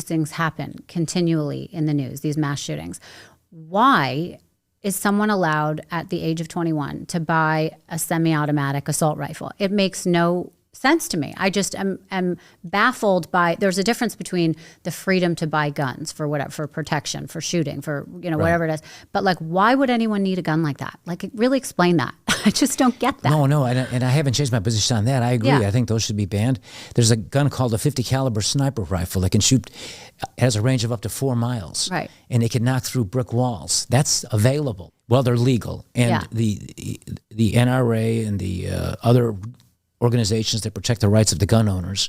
things happen continually in the news, these mass shootings. Why is someone allowed at the age of 21 to buy a semi-automatic assault rifle? It makes no sense to me. I just am baffled by, there's a difference between the freedom to buy guns for whatever, for protection, for shooting, for, whatever it is. But like, why would anyone need a gun like that? Like, really explain that. I just don't get that. No, and I haven't changed my position on that. I agree. Yeah. I think those should be banned. There's a gun called a 50 caliber sniper rifle that can shoot, has a range of up to 4 miles. Right. And it can knock through brick walls. That's available. Well, they're legal. And the NRA and the other organizations that protect the rights of the gun owners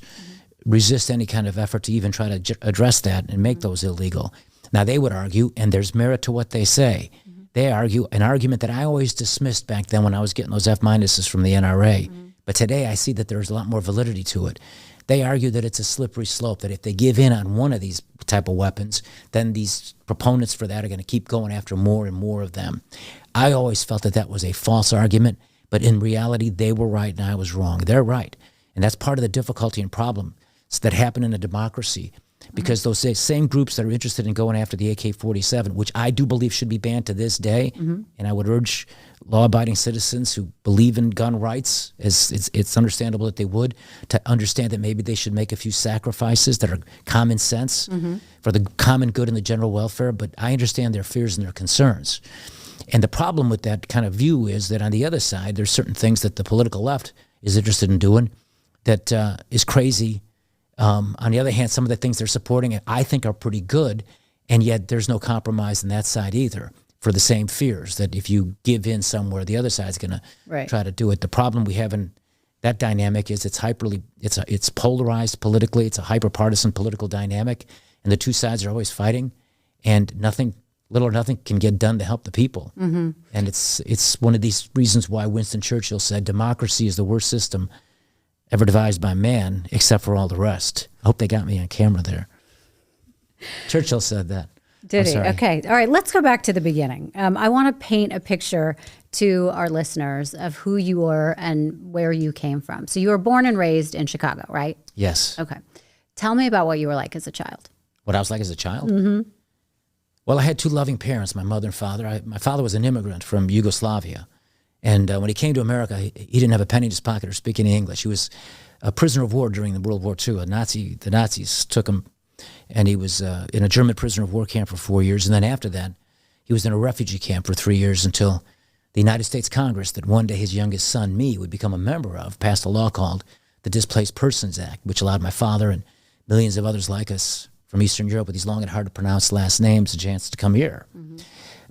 resist any kind of effort to even try to address that and make those illegal. Now, they would argue, and there's merit to what they say, they argue an argument that I always dismissed back then when I was getting those F-minuses from the NRA. But today I see that there's a lot more validity to it. They argue that it's a slippery slope, that if they give in on one of these type of weapons, then these proponents for that are going to keep going after more and more of them. I always felt that that was a false argument. But in reality, they were right and I was wrong. They're right. And that's part of the difficulty and problem that happen in a democracy. Because those same groups that are interested in going after the AK-47, which I do believe should be banned to this day, and I would urge law-abiding citizens who believe in gun rights, as it's understandable that they would, to understand that maybe they should make a few sacrifices that are common sense for the common good and the general welfare. But I understand their fears and their concerns. And the problem with that kind of view is that on the other side, there's certain things that the political left is interested in doing that is crazy. On the other hand, some of the things they're supporting I think are pretty good, and yet there's no compromise on that side either for the same fears that if you give in somewhere, the other side's going to try to do it. The problem we have in that dynamic is it's polarized politically. It's a hyper-partisan political dynamic, and the two sides are always fighting, and little or nothing can get done to help the people. And it's one of these reasons why Winston Churchill said democracy is the worst system ever devised by man, except for all the rest. I hope they got me on camera there. Churchill said that. Did he? Okay. All right. Let's go back to the beginning. I want to paint a picture to our listeners of who you were and where you came from. So you were born and raised in Chicago, right? Yes. Okay. Tell me about what you were like as a child. What I was like as a child? Well, I had two loving parents, my mother and father. My father was an immigrant from Yugoslavia. And when he came to America, he didn't have a penny in his pocket or speak any English. He was a prisoner of war during the World War II. The Nazis took him, and he was in a German prisoner of war camp for 4 years. And then after that, he was in a refugee camp for 3 years until the United States Congress, that one day his youngest son, me, would become a member of, passed a law called the Displaced Persons Act, which allowed my father and millions of others like us from Eastern Europe with these long and hard-to-pronounce last names a chance to come here.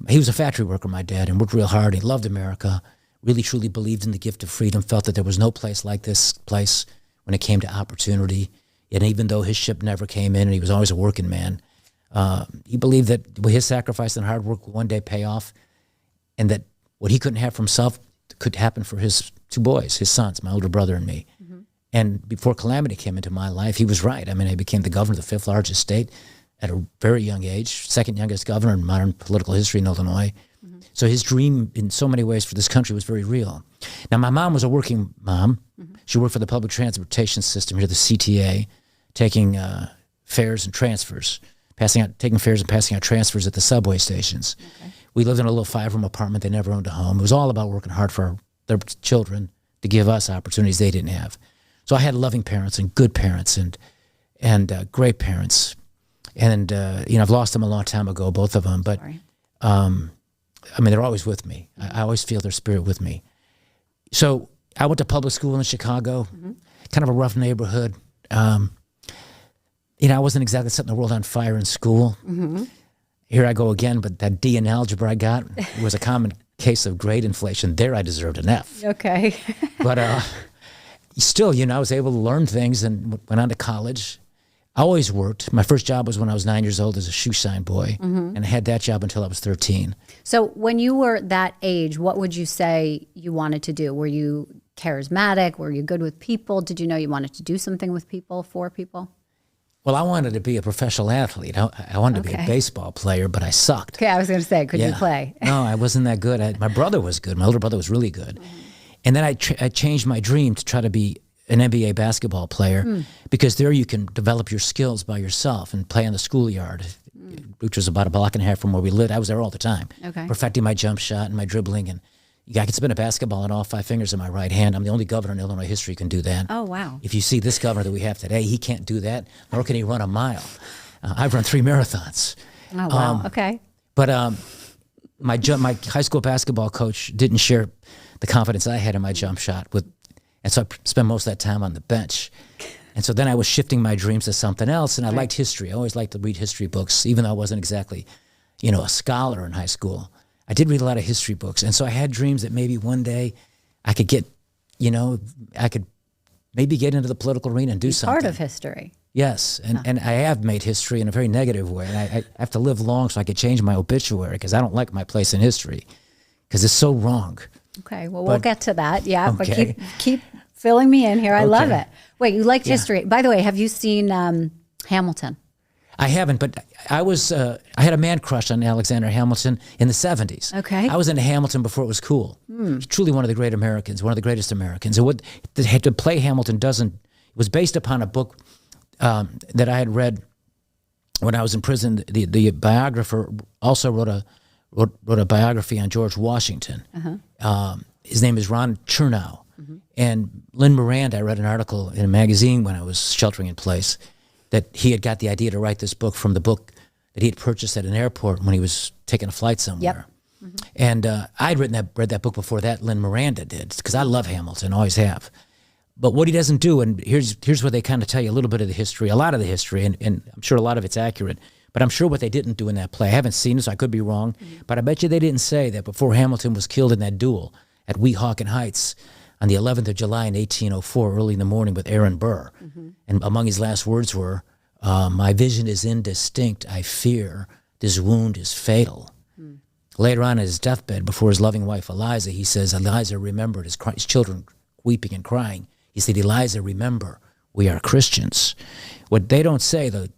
He was a factory worker, my dad, and worked real hard. He loved America. Really, truly believed in the gift of freedom, felt that there was no place like this place when it came to opportunity. And even though his ship never came in and he was always a working man, he believed that his sacrifice and hard work would one day pay off, and that what he couldn't have for himself could happen for his two boys, his sons, my older brother and me. And before calamity came into my life, he was right. I mean, I became the governor of the fifth largest state at a very young age, second youngest governor in modern political history in Illinois. So his dream in so many ways for this country was very real. Now, my mom was a working mom. She worked for the public transportation system here, the CTA, taking fares and transfers, taking fares and passing out transfers at the subway stations. We lived in a little 5-room apartment. They never owned a home. It was all about working hard for their children to give us opportunities they didn't have. So I had loving parents and good parents and great parents. And, I've lost them a long time ago, both of them. But they're always with me. I always feel their spirit with me. So I went to public school in Chicago, kind of a rough neighborhood. I wasn't exactly setting the world on fire in school. Here I go again, but that D in algebra I got was a common case of grade inflation. There I deserved an F. Okay. But still, I was able to learn things and went on to college. I always worked. My first job was when I was 9 years old as a shoe shine boy, and I had that job until I was 13. So when you were that age, what would you say you wanted to do? Were you charismatic? Were you good with people? Did you know you wanted to do something with people, for people? Well, I wanted to be a professional athlete. I wanted to be a baseball player, but I sucked. Okay, I was going to say, could you play? No, I wasn't that good. My brother was good. My older brother was really good. And then I changed my dream to try to be an NBA basketball player because there you can develop your skills by yourself and play on the schoolyard, which was about a block and a half from where we lived. I was there all the time, perfecting my jump shot and my dribbling. And I could spin a basketball on all 5 fingers of my right hand. I'm the only governor in Illinois history who can do that. Oh, wow. If you see this governor that we have today, he can't do that, nor can he run a mile. I've run 3 marathons. Oh, wow. Okay. But my high school basketball coach didn't share the confidence I had in my jump shot, and so I spent most of that time on the bench. And so then I was shifting my dreams to something else, and I liked history. I always liked to read history books, even though I wasn't exactly, a scholar in high school. I did read a lot of history books, and so I had dreams that maybe one day I could get, I could maybe get into the political arena and do something. Part of history. Yes, and I have made history in a very negative way, and I have to live long so I could change my obituary because I don't like my place in history because it's so wrong. Okay, well, we'll get to that. Yeah, but keep filling me in here. I love it. Wait, you liked history. By the way, have you seen Hamilton? I haven't, but I had a man crush on Alexander Hamilton in the 70s. Okay. I was into Hamilton before it was cool. He's truly one of the great Americans, one of the greatest Americans. And what to play Hamilton it was based upon a book that I had read when I was in prison. The biographer also wrote a biography on George Washington. His name is Ron Chernow. And Lynn Miranda, I read an article in a magazine when I was sheltering in place that he had got the idea to write this book from the book that he had purchased at an airport when he was taking a flight somewhere. And I'd read that book before that Lynn Miranda did because I love Hamilton, always have. But what he doesn't do, and here's where they kind of tell you a little bit of the history, a lot of the history, and I'm sure a lot of it's accurate, but I'm sure what they didn't do in that play, I haven't seen it, so I could be wrong, but I bet you they didn't say that before Hamilton was killed in that duel at Weehawken Heights on the 11th of July in 1804, early in the morning with Aaron Burr. And among his last words were, my vision is indistinct, I fear, this wound is fatal. Later on at his deathbed, before his loving wife Eliza, he says, Eliza remembered his children weeping and crying. He said, Eliza, remember, we are Christians. What they don't say, the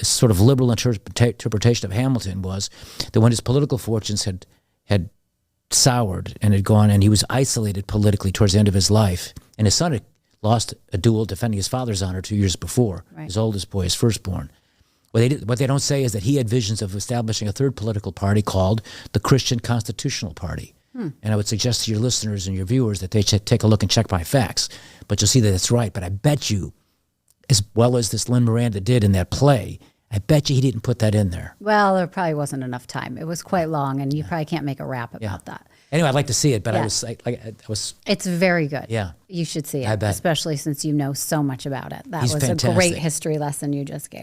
sort of liberal interpretation of Hamilton was that when his political fortunes had soured and had gone, and he was isolated politically towards the end of his life, and his son had lost a duel defending his father's honor 2 years before, his oldest boy, his firstborn. What they don't say is that he had visions of establishing a third political party called the Christian Constitutional Party. And I would suggest to your listeners and your viewers that they should take a look and check my facts. But you'll see that it's right. But I bet you, as well as this Lynn Miranda did in that play, I bet you he didn't put that in there. Well, there probably wasn't enough time. It was quite long, and you probably can't make a rap about that. Anyway, I'd like to see it, but I was. It's very good. Yeah. You should see it, I bet. especially since you know so much about it. That He's was fantastic. A great history lesson you just gave.